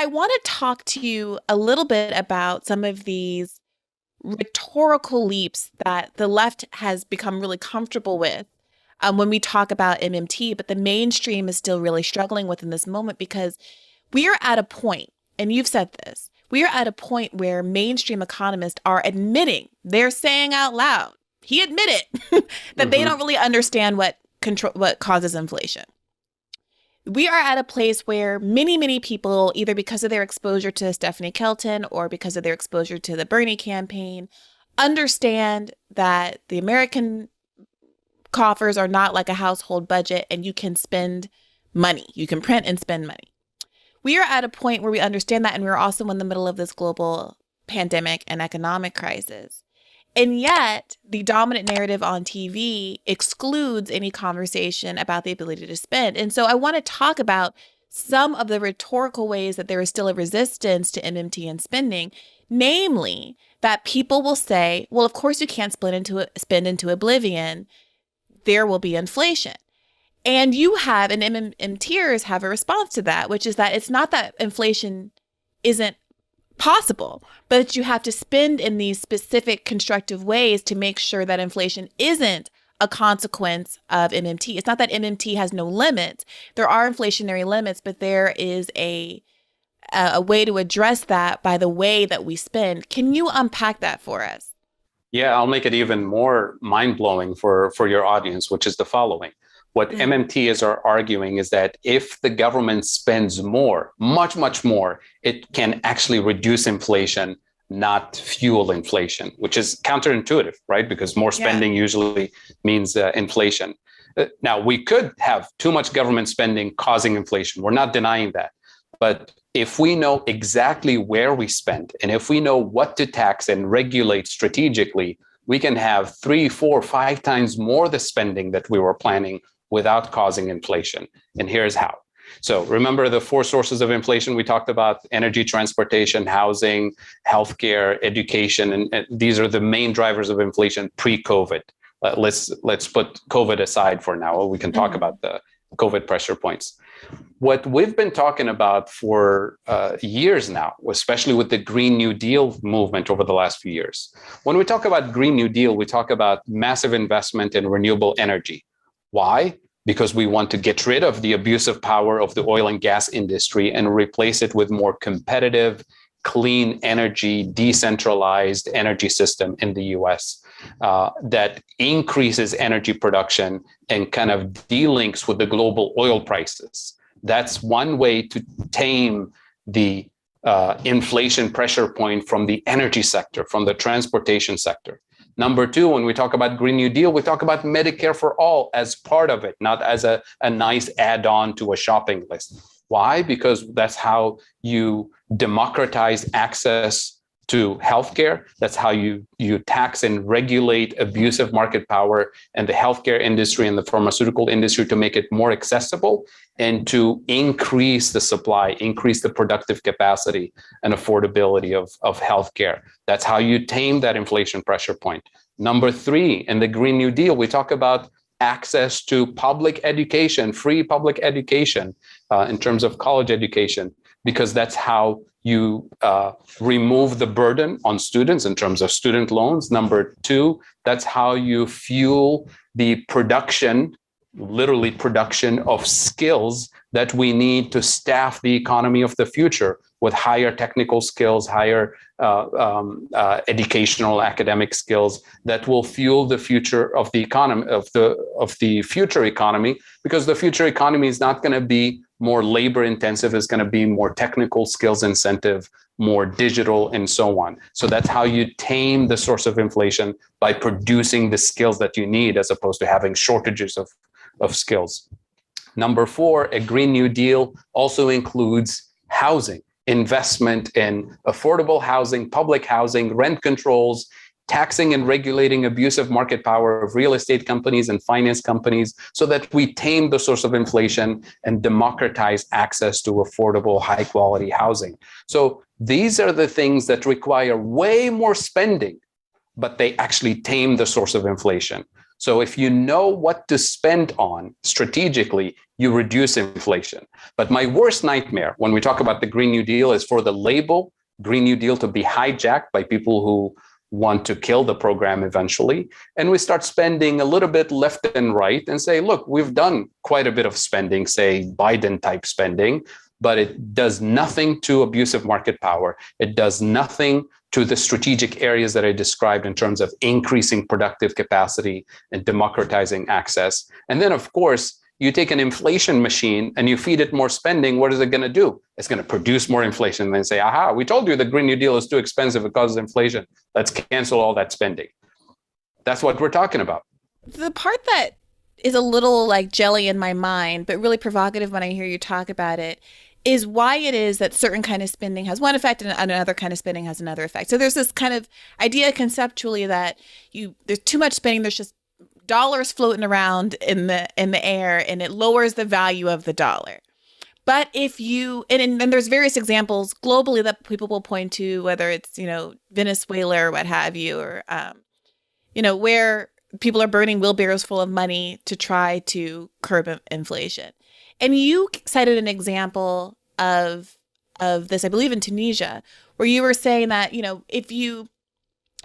want to talk to you a little bit about some of these rhetorical leaps that the left has become really comfortable with when we talk about MMT, but the mainstream is still really struggling with in this moment because we are at a point, and you've said this, we are at a point where mainstream economists are admitting, they're saying out loud, he admitted that they don't really understand what causes inflation. We are at a place where many, many people, either because of their exposure to Stephanie Kelton or because of their exposure to the Bernie campaign, understand that the American coffers are not like a household budget and you can spend money. You can print and spend money. We are at a point where we understand that, and we're also in the middle of this global pandemic and economic crisis. And yet, the dominant narrative on TV excludes any conversation about the ability to spend. And so I want to talk about some of the rhetorical ways that there is still a resistance to MMT and spending, namely that people will say, well, of course you can't spend into oblivion. There will be inflation. And you have, and MMTers have a response to that, which is that it's not that inflation isn't possible, but you have to spend in these specific constructive ways to make sure that inflation isn't a consequence of MMT. It's not that MMT has no limits. There are inflationary limits, but there is a way to address that by the way that we spend. Can you unpack that for us? Yeah, I'll make it even more mind-blowing for your audience, which is the following. What MMT are arguing is that if the government spends more, much, much more, it can actually reduce inflation, not fuel inflation, which is counterintuitive, right? Because more spending usually means inflation. Now, we could have too much government spending causing inflation. We're not denying that. But if we know exactly where we spend, and if we know what to tax and regulate strategically, we can have 3, 4, 5 times more the spending that we were planning without causing inflation. And here's how. So remember the 4 sources of inflation we talked about: energy, transportation, housing, healthcare, education. And these are the main drivers of inflation pre-COVID. Let's put COVID aside for now. We can talk about the COVID pressure points. What we've been talking about for years now, especially with the Green New Deal movement over the last few years. When we talk about Green New Deal, we talk about massive investment in renewable energy. Why? Because we want to get rid of the abusive power of the oil and gas industry and replace it with more competitive, clean energy, decentralized energy system in the US that increases energy production and kind of delinks with the global oil prices. That's one way to tame the inflation pressure point from the energy sector, from the transportation sector. Number 2, when we talk about Green New Deal, we talk about Medicare for all as part of it, not as a nice add-on to a shopping list. Why? Because that's how you democratize access to healthcare. That's how you tax and regulate abusive market power and the healthcare industry and the pharmaceutical industry to make it more accessible and to increase the supply, increase the productive capacity and affordability of healthcare. That's how you tame that inflation pressure point. Number 3, in the Green New Deal, we talk about access to public education, free public education in terms of college education, because that's how you remove the burden on students in terms of student loans. Number 2, that's how you fuel the production, literally production of skills that we need to staff the economy of the future with higher technical skills, higher educational academic skills that will fuel the future of the economy, of the future economy, because the future economy is not going to be more labor intensive, is going to be more technical skills incentive, more digital, and so on. So that's how you tame the source of inflation, by producing the skills that you need as opposed to having shortages of skills. Number 4, a Green New Deal also includes housing, investment in affordable housing, public housing, rent controls, taxing and regulating abusive market power of real estate companies and finance companies so that we tame the source of inflation and democratize access to affordable, high quality housing. So these are the things that require way more spending, but they actually tame the source of inflation. So if you know what to spend on strategically, you reduce inflation. But my worst nightmare when we talk about the Green New Deal is for the label Green New Deal to be hijacked by people who want to kill the program eventually. And we start spending a little bit left and right and say, look, we've done quite a bit of spending, say Biden type spending, but it does nothing to abusive market power. It does nothing to the strategic areas that I described in terms of increasing productive capacity and democratizing access. And then, of course, you take an inflation machine and you feed it more spending, what is it going to do? It's going to produce more inflation. And then say, aha, we told you the Green New Deal is too expensive. It causes inflation. Let's cancel all that spending. That's what we're talking about. The part that is a little like jelly in my mind, but really provocative when I hear you talk about it, is why it is that certain kind of spending has one effect and another kind of spending has another effect. So there's this kind of idea conceptually that there's too much spending, there's just dollars floating around in the air, and it lowers the value of the dollar. But if you and there's various examples globally that people will point to, whether it's Venezuela or what have you, or where people are burning wheelbarrows full of money to try to curb inflation. And you cited an example of this, I believe, in Tunisia, where you were saying that if you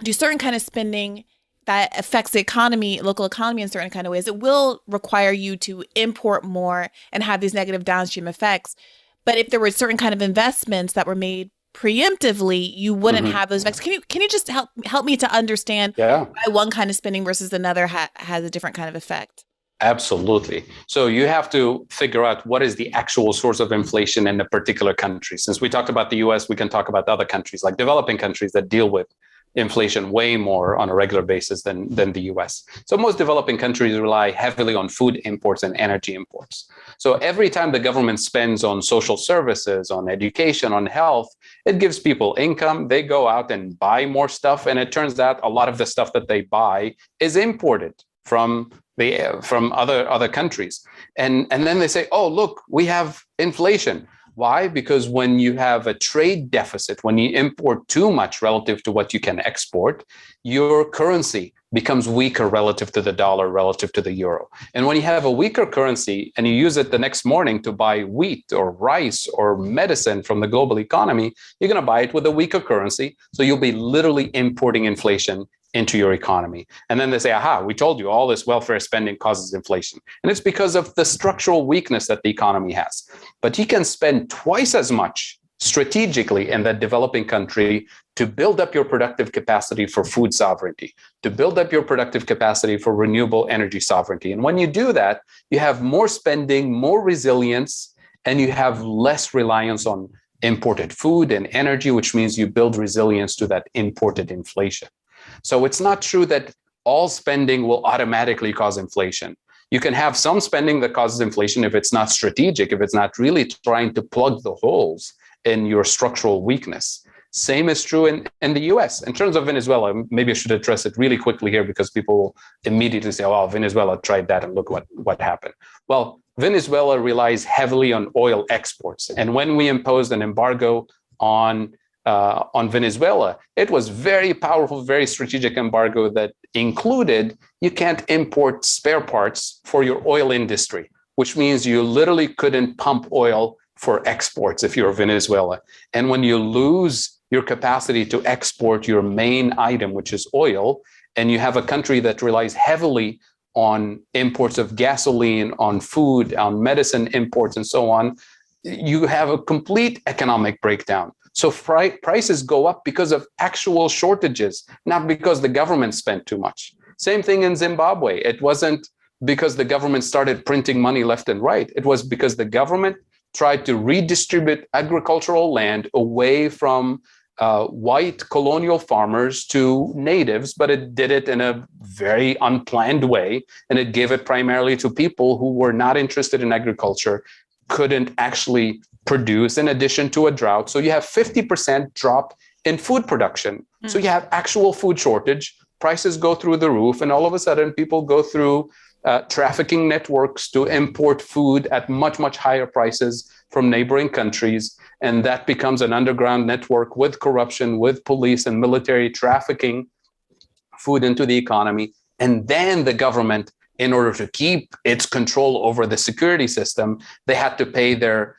do certain kind of spending that affects the economy, local economy in certain kind of ways, it will require you to import more and have these negative downstream effects. But if there were certain kind of investments that were made preemptively, you wouldn't have those effects. Can you just help me to understand why one kind of spending versus another has a different kind of effect? Absolutely. So you have to figure out what is the actual source of inflation in a particular country. Since we talked about the US, we can talk about other countries, like developing countries that deal with inflation way more on a regular basis than the US. So most developing countries rely heavily on food imports and energy imports. So every time the government spends on social services, on education, on health, it gives people income. They go out and buy more stuff. And it turns out a lot of the stuff that they buy is imported from other countries. And then they say, oh, look, we have inflation. Why? Because when you have a trade deficit, when you import too much relative to what you can export, your currency becomes weaker relative to the dollar, relative to the euro. And when you have a weaker currency and you use it the next morning to buy wheat or rice or medicine from the global economy, you're going to buy it with a weaker currency. So you'll be literally importing inflation into your economy. And then they say, aha, we told you all this welfare spending causes inflation. And it's because of the structural weakness that the economy has. But you can spend twice as much strategically in that developing country to build up your productive capacity for food sovereignty, to build up your productive capacity for renewable energy sovereignty. And when you do that, you have more spending, more resilience, and you have less reliance on imported food and energy, which means you build resilience to that imported inflation. So it's not true that all spending will automatically cause inflation. You can have some spending that causes inflation if it's not strategic, if it's not really trying to plug the holes in your structural weakness. Same is true in the US. In terms of Venezuela, maybe I should address it really quickly here because people will immediately say, oh, Venezuela tried that and look what happened. Well, Venezuela relies heavily on oil exports. And when we imposed an embargo on Venezuela, it was very powerful, very strategic embargo that included you can't import spare parts for your oil industry, which means you literally couldn't pump oil for exports if you're Venezuela. And when you lose your capacity to export your main item, which is oil, and you have a country that relies heavily on imports of gasoline, on food, on medicine imports, and so on, you have a complete economic breakdown. So prices go up because of actual shortages, not because the government spent too much. Same thing in Zimbabwe. It wasn't because the government started printing money left and right. It was because the government tried to redistribute agricultural land away from white colonial farmers to natives, but it did it in a very unplanned way. And it gave it primarily to people who were not interested in agriculture, couldn't actually produce, in addition to a drought. So you have 50% drop in food production. So you have actual food shortage, prices go through the roof, and all of a sudden people go through trafficking networks to import food at much, much higher prices from neighboring countries. And that becomes an underground network with corruption, with police and military trafficking food into the economy. And then the government in order to keep its control over the security system, they had to pay their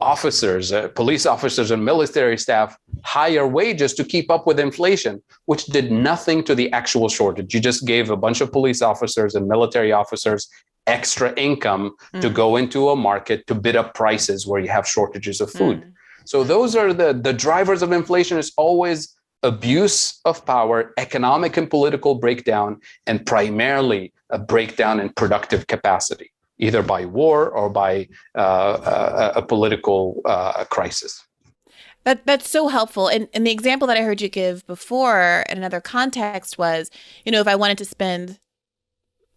officers, police officers and military staff higher wages to keep up with inflation, which did nothing to the actual shortage. You just gave a bunch of police officers and military officers extra income to go into a market to bid up prices where you have shortages of food. So those are the drivers of inflation. Is always abuse of power, economic and political breakdown, and primarily a breakdown in productive capacity, either by war or by a political crisis. That's so helpful. And the example that I heard you give before in another context was, if I wanted to spend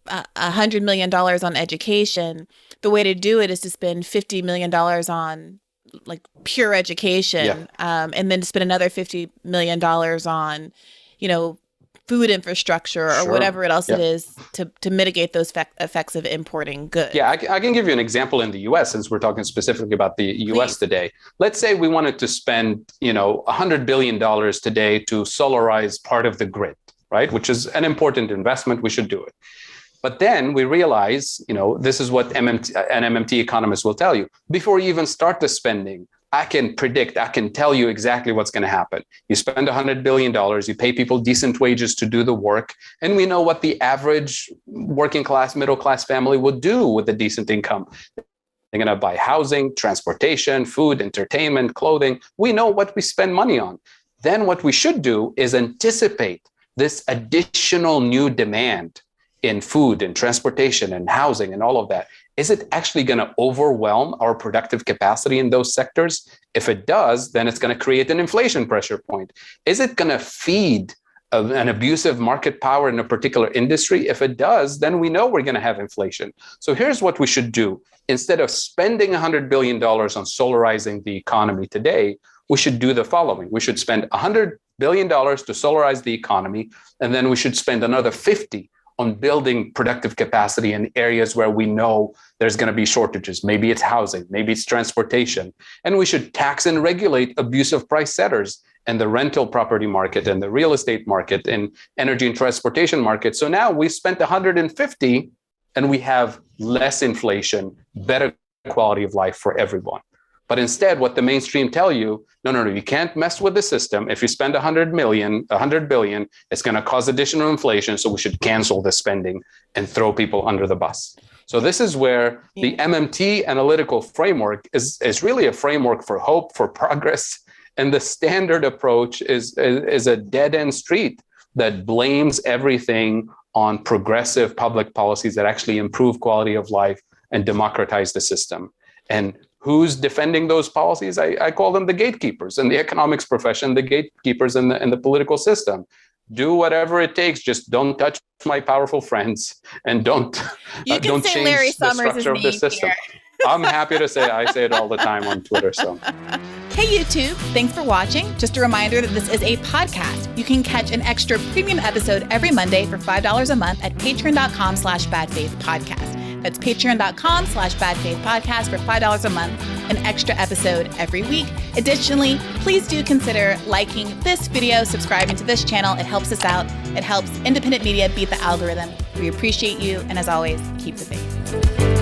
$100 million on education, the way to do it is to spend $50 million on like pure education, and then to spend another $50 million on, food infrastructure or whatever else it is to mitigate those effects of importing goods. Yeah, I can give you an example in the U.S. since we're talking specifically about the U.S. today. Let's say we wanted to spend, $100 billion today to solarize part of the grid, right? Which is an important investment. We should do it. But then we realize, this is what an MMT economist will tell you. Before you even start the spending, I can tell you exactly what's going to happen. You spend $100 billion, you pay people decent wages to do the work, and we know what the average working class, middle class family would do with a decent income. They're going to buy housing, transportation, food, entertainment, clothing. We know what we spend money on. Then what we should do is anticipate this additional new demand in food and transportation and housing and all of that. Is it actually going to overwhelm our productive capacity in those sectors? If it does, then it's going to create an inflation pressure point. Is it going to feed an abusive market power in a particular industry? If it does, then we know we're going to have inflation. So here's what we should do. Instead of spending $100 billion on solarizing the economy today, we should do the following. We should spend $100 billion to solarize the economy, and then we should spend another 50 on building productive capacity in areas where we know there's going to be shortages. Maybe it's housing, maybe it's transportation. And we should tax and regulate abusive price setters and the rental property market and the real estate market and energy and transportation market. So now we spent 150 and we have less inflation, better quality of life for everyone. But instead, what the mainstream tell you, no, you can't mess with the system. If you spend 100 billion, it's going to cause additional inflation. So we should cancel the spending and throw people under the bus. So this is where the MMT analytical framework is really a framework for hope, for progress. And the standard approach is a dead-end street that blames everything on progressive public policies that actually improve quality of life and democratize the system. And who's defending those policies? I call them the gatekeepers in the economics profession, the gatekeepers in the political system. Do whatever it takes. Just don't touch my powerful friends, and don't change Larry the structure of the system. I'm happy to say I say it all the time on Twitter. So, hey YouTube, thanks for watching. Just a reminder that this is a podcast. You can catch an extra premium episode every Monday for $5 a month at patreon.com/badfaithpodcast. That's patreon.com/badfaithpodcast for $5 a month, an extra episode every week. Additionally, please do consider liking this video, subscribing to this channel. It helps us out. It helps independent media beat the algorithm. We appreciate you. And as always, keep the faith.